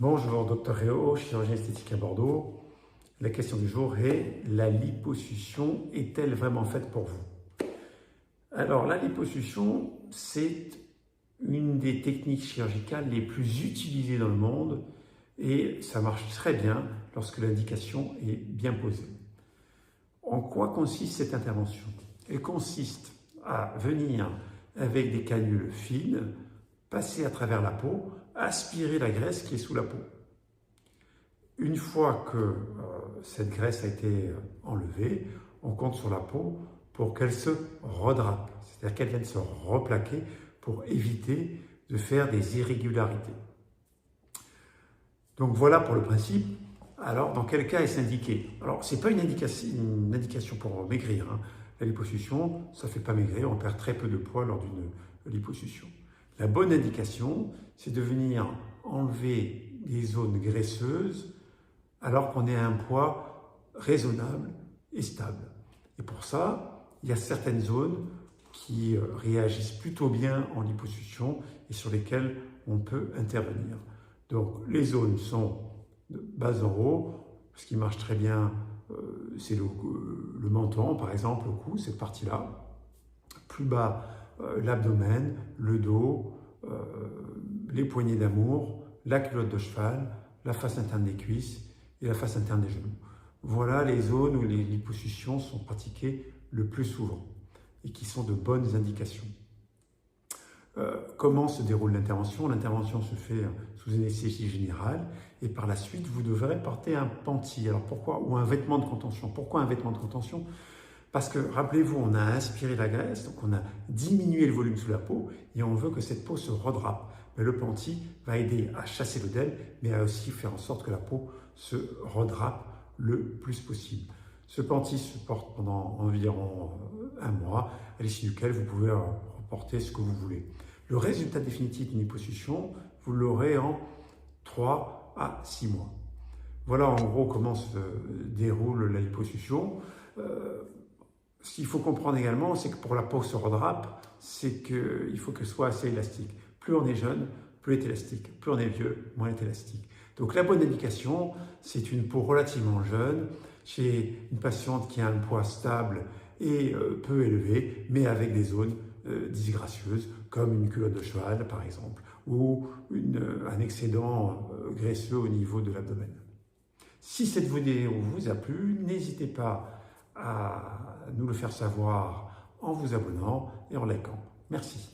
Bonjour, Dr Réau, chirurgien esthétique à Bordeaux. La question du jour est: la liposuction est-elle vraiment faite pour vous? Alors, la liposuction, c'est une des techniques chirurgicales les plus utilisées dans le monde et ça marche très bien lorsque l'indication est bien posée. En quoi consiste cette intervention? Elle consiste à venir avec des canules fines, passer à travers la peau, aspirer la graisse qui est sous la peau. Une fois que cette graisse a été enlevée, on compte sur la peau pour qu'elle se redrape, c'est-à-dire qu'elle vienne se replaquer pour éviter de faire des irrégularités. Donc voilà pour le principe. Alors, dans quel cas est-ce indiqué? Alors, ce n'est pas une indication pour maigrir, hein. La liposuction, ça ne fait pas maigrir, on perd très peu de poids lors d'une liposuction. La bonne indication, c'est de venir enlever des zones graisseuses alors qu'on est à un poids raisonnable et stable. Et pour ça, il y a certaines zones qui réagissent plutôt bien en liposuction et sur lesquelles on peut intervenir. Donc, les zones sont de bas en haut. Ce qui marche très bien, c'est le menton, par exemple, le cou, cette partie-là. Plus bas, l'abdomen, le dos, les poignées d'amour, la culotte de cheval, la face interne des cuisses et la face interne des genoux. Voilà les zones où les liposuctions sont pratiquées le plus souvent et qui sont de bonnes indications. Comment se déroule l'intervention? L'intervention se fait sous anesthésie générale et par la suite, vous devrez porter un panty. Alors pourquoi? Ou un vêtement de contention. Pourquoi un vêtement de contention? Parce que, rappelez-vous, on a inspiré la graisse, donc on a diminué le volume sous la peau et on veut que cette peau se redrape. Mais le panty va aider à chasser l'œdème, mais à aussi faire en sorte que la peau se redrape le plus possible. Ce panty se porte pendant environ un mois, à l'issue duquel vous pouvez reporter ce que vous voulez. Le résultat définitif d'une liposuction, vous l'aurez en 3 à 6 mois. Voilà en gros comment se déroule la liposuction. Ce qu'il faut comprendre également, c'est que pour la peau se redrape, c'est qu'il faut qu'elle soit assez élastique. Plus on est jeune, plus elle est élastique. Plus on est vieux, moins elle est élastique. Donc la bonne indication, c'est une peau relativement jeune, chez une patiente qui a un poids stable et peu élevé, mais avec des zones disgracieuses, comme une culotte de cheval par exemple, ou un excédent graisseux au niveau de l'abdomen. Si cette vidéo vous a plu, n'hésitez pas à nous le faire savoir en vous abonnant et en likant. Merci.